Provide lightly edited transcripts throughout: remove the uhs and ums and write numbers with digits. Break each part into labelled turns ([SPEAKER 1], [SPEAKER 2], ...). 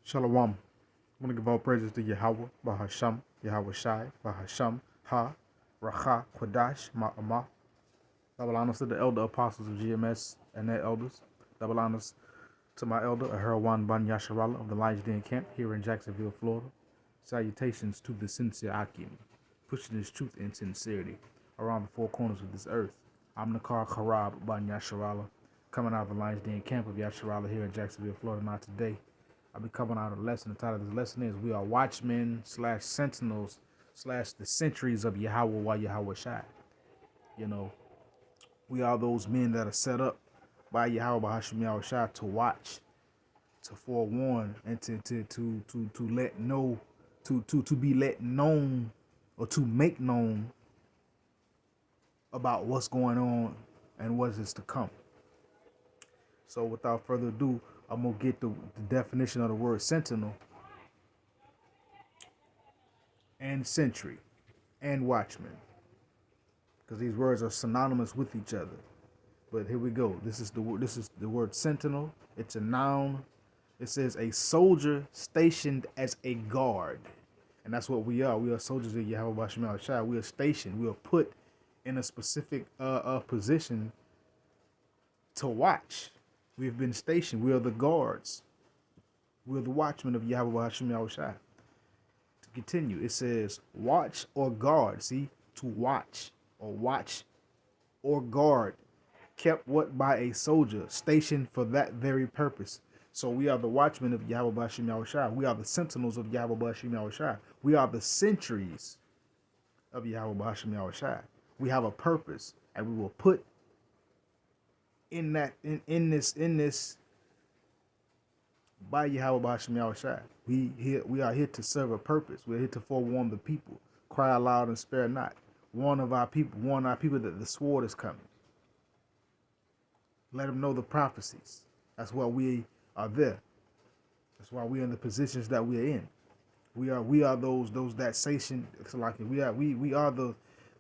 [SPEAKER 1] Shalom. I want to give all praises to Yahawah, Bahasham, Yahawashi, Bahasham, Ha, Racha, Kodash, Ma'amah. Double honors to the elder apostles of GMS and their elders. Double honors to my elder, Aharawan Ban Yasharallah of the Lions Den Camp here in Jacksonville, Florida. Salutations to the sincere Akim, pushing his truth and sincerity around the four corners of this earth. I'm Nakar Kharab Ban Yasharallah, coming out of the Lions Den Camp of Yasharallah here in Jacksonville, Florida. Not today. I'll be coming out of the lesson. The title of this lesson is We Are Watchmen / Sentinels / the Sentries of Yahawah Yahawashi. You know, we are those men that are set up by Yahawah Hashem Yahawashi to watch, to forewarn, and to let know, to be let known or to make known about what's going on and what is to come. So without further ado, I'm going to get the definition of the word sentinel and sentry and watchman, because these words are synonymous with each other. But here we go. This is the word sentinel. It's a noun. It says a soldier stationed as a guard. And that's what we are. We are soldiers of Yahawashi. We are stationed. We are put in a specific position to watch. We've been stationed. We are the guards. We are the watchmen of Yahawashi. To continue, it says watch or guard. See, to watch or guard, kept what by a soldier, stationed for that very purpose. So we are the watchmen of Yahawashi. We are the sentinels of Yahawashi. We are the sentries of Yahawashi. We have a purpose, and we will put in this by Yahawashi. We are here to serve a purpose. We're here to forewarn the people. Cry aloud and spare not. Warn our people that the sword is coming. Let them know the prophecies. That's why we are there. That's why we're in the positions that we're in. We are those that station. It's like we are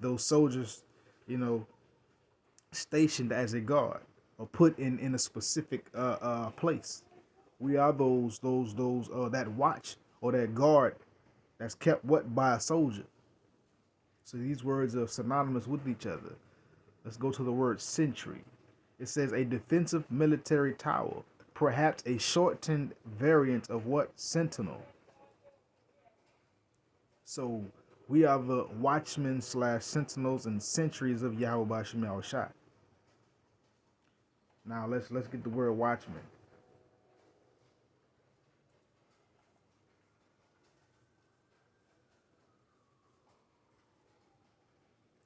[SPEAKER 1] those soldiers, stationed as a guard or put in a specific place. We are those that watch or that guard that's kept what by a soldier. So these words are synonymous with each other. Let's go to the word sentry. It says a defensive military tower, perhaps a shortened variant of what? Sentinel. So we are the watchmen / sentinels and sentries of Yahawashi. Now let's get the word watchman.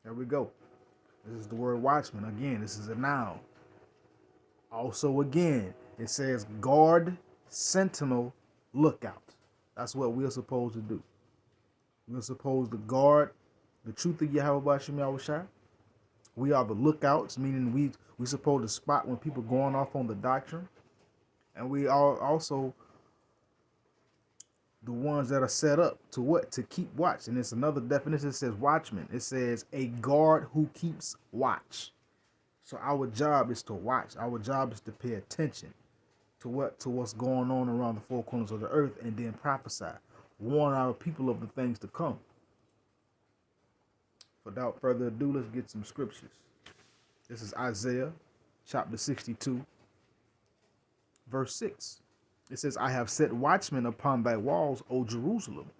[SPEAKER 1] There we go. This is the word watchman. Again, this is a noun. Also, again, it says guard, sentinel, lookout. That's what we're supposed to do. We're supposed to guard the truth of Yahawashi. We are the lookouts, meaning we supposed to spot when people going off on the doctrine. And we are also the ones that are set up to what? To keep watch. And it's another definition that says watchman. It says a guard who keeps watch. So our job is to watch. Our job is to pay attention to what's going on around the four corners of the earth, and then prophesy, warn our people of the things to come. Without further ado, let's get some scriptures. This is Isaiah chapter 62, verse 6. It says, I have set watchmen upon thy walls, O Jerusalem,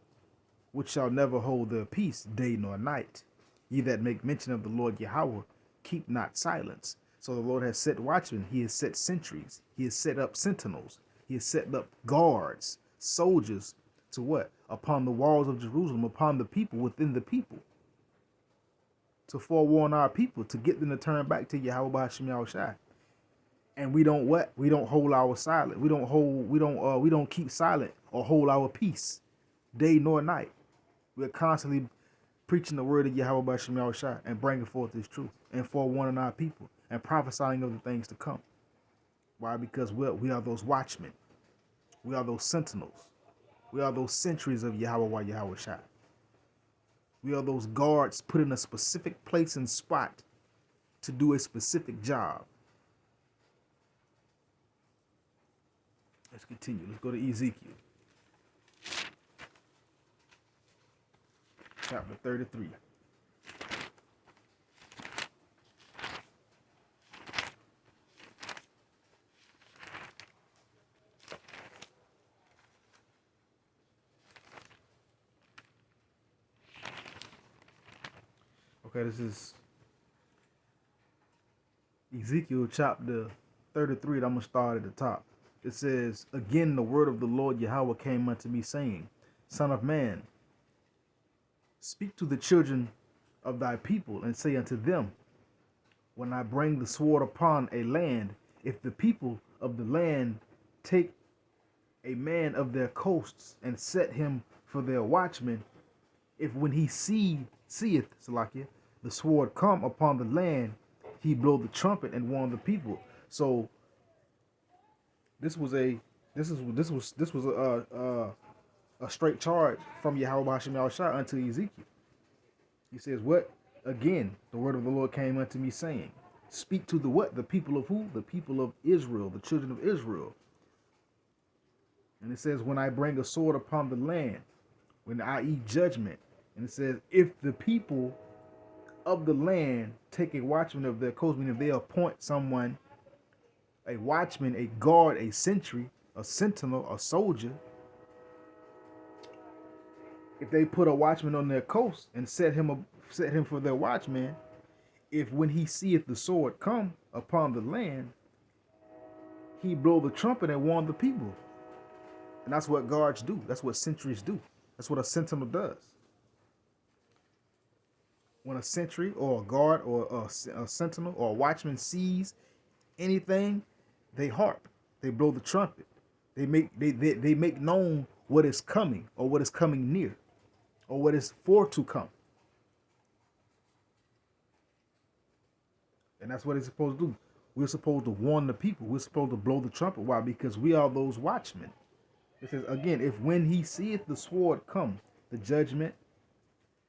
[SPEAKER 1] which shall never hold their peace day nor night. Ye that make mention of the Lord Yahawah, keep not silence. So the Lord has set watchmen. He has set sentries. He has set up sentinels. He has set up guards, soldiers, to what? Upon the walls of Jerusalem, upon the people, within the people, to forewarn our people, to get them to turn back to Yahawashi. And we don't what? We don't hold our silent. We don't keep silent or hold our peace day nor night. We're constantly preaching the word of Yahawashi and bringing forth His truth and forewarning our people and prophesying of the things to come. Why? Because we are those watchmen. We are those sentinels. We are those sentries of Yahawashi. We are those guards put in a specific place and spot to do a specific job. Let's continue. Let's go to Ezekiel. chapter 33. Okay, this is Ezekiel chapter 33. I'm going to start at the top. It says, again, the word of the Lord Yahawah came unto me, saying, Son of man, speak to the children of thy people, and say unto them, when I bring the sword upon a land, if the people of the land take a man of their coasts and set him for their watchman, if when he seeth Salakia, the sword come upon the land, he blow the trumpet and warn the people. So this was a straight charge from Yahawashi unto Ezekiel. He says, what? Again, the word of the Lord came unto me, saying, speak to the what? The people of who? The people of Israel, the children of Israel. And it says, when I bring a sword upon the land, when I eat judgment. And it says, if the people of the land take a watchman of their coast, meaning they appoint someone, a watchman, a guard, a sentry, a sentinel, a soldier. If they put a watchman on their coast and set him for their watchman, if when he seeth the sword come upon the land, he blow the trumpet and warn the people. And that's what guards do. That's what sentries do. That's what a sentinel does. When a sentry or a guard or a sentinel or a watchman sees anything, they harp. They blow the trumpet. They make known what is coming or what is coming near or what is for to come. And that's what it's supposed to do. We're supposed to warn the people. We're supposed to blow the trumpet. Why? Because we are those watchmen. It says, again, if when he seeth the sword come, the judgment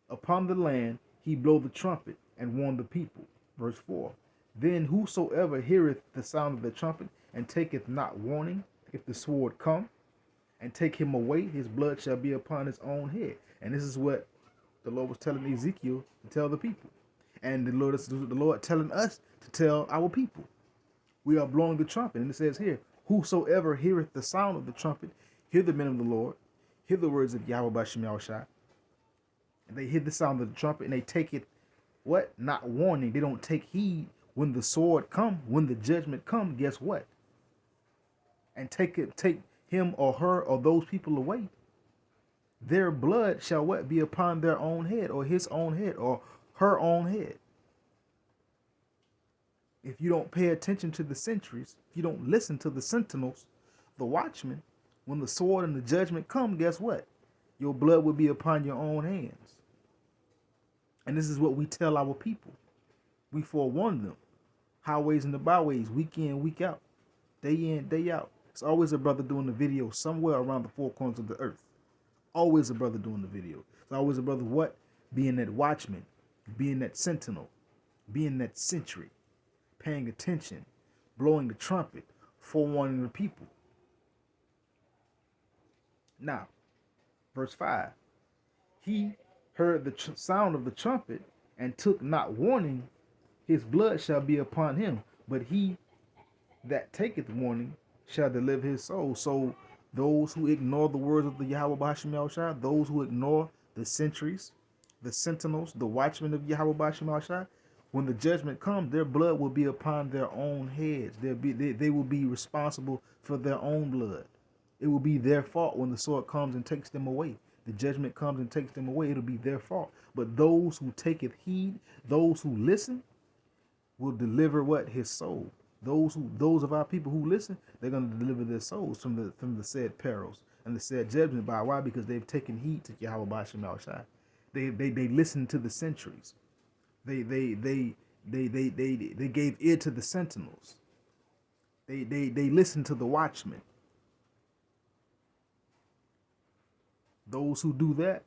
[SPEAKER 1] upon the land, he blow the trumpet and warn the people. Verse 4. Then whosoever heareth the sound of the trumpet and taketh not warning, if the sword come and take him away, his blood shall be upon his own head. And this is what the Lord was telling Ezekiel to tell the people. And the Lord telling us to tell our people. We are blowing the trumpet. And it says here, whosoever heareth the sound of the trumpet, hear the men of the Lord, hear the words of Yahawashi. And they hear the sound of the trumpet and they take it, what? Not warning. They don't take heed when the sword come, when the judgment come, guess what? And take him or her or those people away. Their blood shall what? Be upon their own head or his own head or her own head. If you don't pay attention to the sentries, if you don't listen to the sentinels, the watchmen, when the sword and the judgment come, guess what? Your blood will be upon your own hands. And this is what we tell our people. We forewarn them. Highways and the byways, week in, week out, day in, day out. It's always a brother doing the video somewhere around the four corners of the earth. Always a brother doing the video. It's always a brother what? Being that watchman, being that sentinel, being that sentry, paying attention, blowing the trumpet, forewarning the people. Now, verse 5. He heard the sound of the trumpet and took not warning, his blood shall be upon him, but he that taketh warning shall deliver his soul. So those who ignore the words of the Yahawah, those who ignore the sentries, the sentinels, the watchmen of Yahawah, when the judgment comes, their blood will be upon their own heads. They will be responsible for their own blood. It will be their fault when the sword comes and takes them away. The judgment comes and takes them away. It'll be their fault. But those who taketh heed, those who listen, will deliver what? His soul. Those of our people who listen, they're going to deliver their souls from the said perils and the said judgment. By why? Because they've taken heed to Yahawashi. They listened to the sentries. They gave ear to the sentinels. They listened to the watchmen. Those who do that,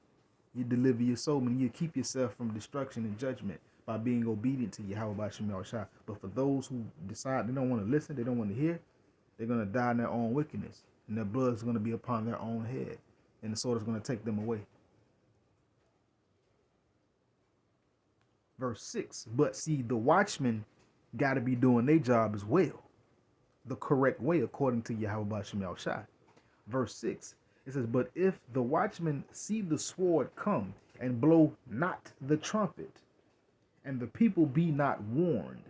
[SPEAKER 1] you deliver your soul and you keep yourself from destruction and judgment by being obedient to Yahawashi. But for those who decide they don't want to listen, they don't want to hear, they're going to die in their own wickedness. And their blood is going to be upon their own head. And the sword is going to take them away. Verse 6. But see, the watchmen got to be doing their job as well, the correct way, according to Yahawashi. Verse 6. It says, but if the watchmen see the sword come and blow not the trumpet, and the people be not warned,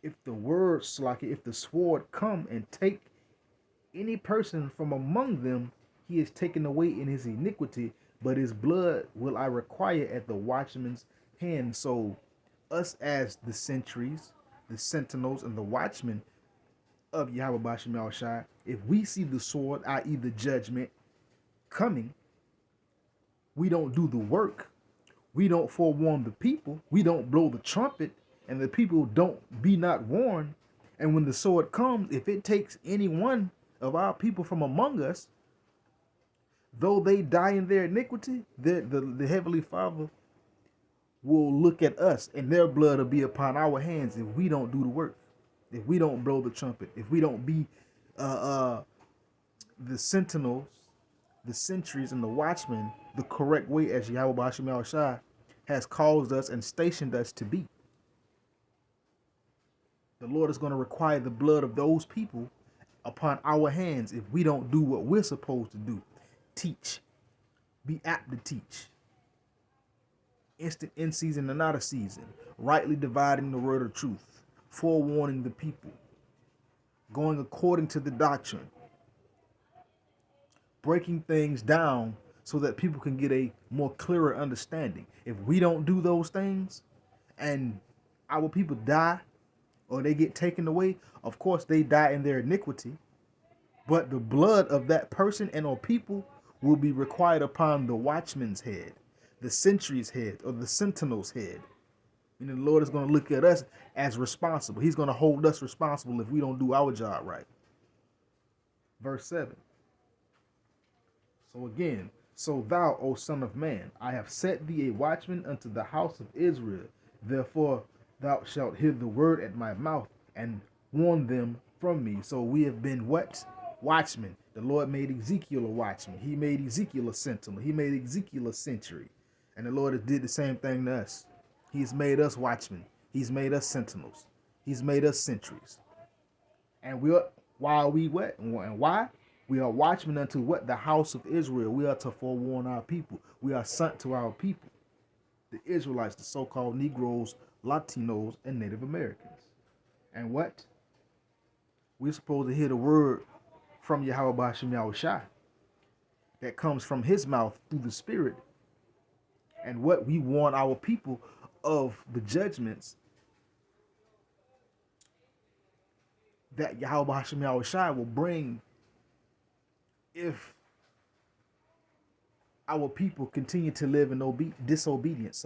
[SPEAKER 1] if the word slaki, if the sword come and take any person from among them, he is taken away in his iniquity, but his blood will I require at the watchman's hand. So us as the sentries, the sentinels, and the watchmen of Yahawah, if we see the sword, i.e. the judgment, coming, we don't do the work, we don't forewarn the people, we don't blow the trumpet, and the people don't be not warned. And when the sword comes, if it takes any one of our people from among us, though they die in their iniquity, the Heavenly Father will look at us, and their blood will be upon our hands if we don't do the work, if we don't blow the trumpet, if we don't be the sentinels, the sentries, and the watchmen the correct way as Yahawah has caused us and stationed us to be. The Lord is going to require the blood of those people upon our hands if we don't do what we're supposed to do. Teach. Be apt to teach. Instant in season and out of season. Rightly dividing the word of truth. Forewarning the people. Going according to the doctrine. Breaking things down so that people can get a more clearer understanding. If we don't do those things and our people die or they get taken away, of course they die in their iniquity, but the blood of that person and or people will be required upon the watchman's head, the sentry's head, or the sentinel's head. And the Lord is going to look at us as responsible. He's going to hold us responsible if we don't do our job right. Verse 7. So again, so thou, O son of man, I have set thee a watchman unto the house of Israel. Therefore thou shalt hear the word at my mouth and warn them from me. So we have been what? Watchmen. The Lord made Ezekiel a watchman. He made Ezekiel a sentinel. He made Ezekiel a sentry. And the Lord did the same thing to us. He's made us watchmen. He's made us sentinels. He's made us sentries. And while we what? And why? We are watchmen unto what? The house of Israel. We are to forewarn our people. We are sent to our people. The Israelites, the so-called Negroes, Latinos, and Native Americans. And what? We're supposed to hear the word from Yahawashi that comes from his mouth through the Spirit. And what? We warn our people of the judgments that Yahawashi will bring if our people continue to live in disobedience.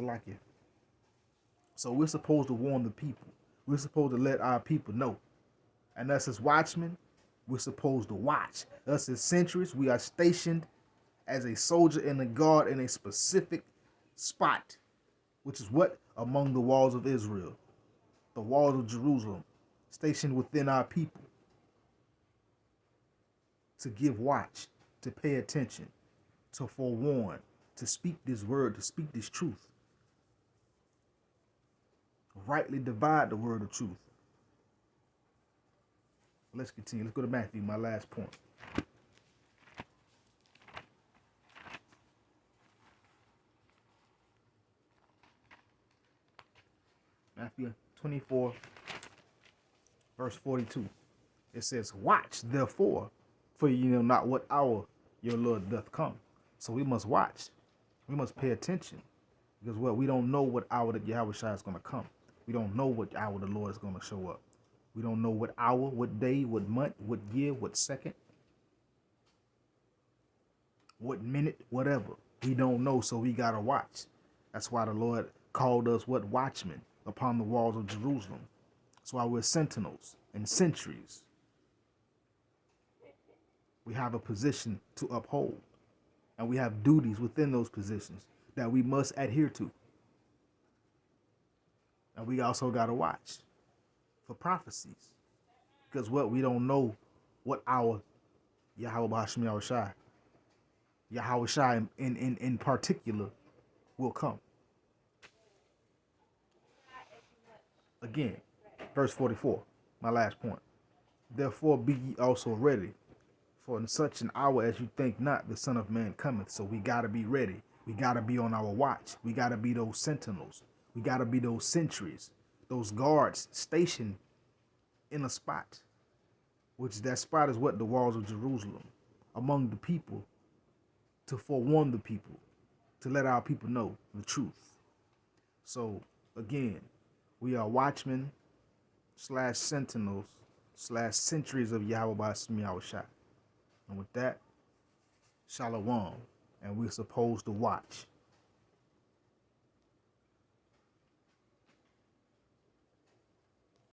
[SPEAKER 1] So we're supposed to warn the people. We're supposed to let our people know. And us as watchmen, we're supposed to watch. Us as sentries, we are stationed as a soldier and a guard in a specific spot, which is what? Among the walls of Israel, the walls of Jerusalem, stationed within our people. To give watch, to pay attention, to forewarn, to speak this word, to speak this truth. Rightly divide the word of truth. Let's continue. Let's go to Matthew, my last point. Matthew 24, verse 42. It says, watch, therefore, for you know not what hour your Lord doth come. So we must watch. We must pay attention. Because what? We don't know what hour that Yahawashi is going to come. We don't know what hour the Lord is going to show up. We don't know what hour, what day, what month, what year, what second, what minute, whatever. We don't know, so we got to watch. That's why the Lord called us what? Watchmen upon the walls of Jerusalem. That's why we're sentinels and sentries. We have a position to uphold, and we have duties within those positions that we must adhere to. And we also got to watch for prophecies, because what? We don't know what hour Yahawashi in particular will come. Again, verse 44, my last point. Therefore be ye also ready, for in such an hour as you think not, the Son of Man cometh. So we got to be ready. We got to be on our watch. We got to be those sentinels. We got to be those sentries, those guards stationed in a spot, which that spot is what? The walls of Jerusalem, among the people, to forewarn the people, to let our people know the truth. So again, we are watchmen / sentinels / sentries of Yahawashi. And with that, Shalom. And we're supposed to watch.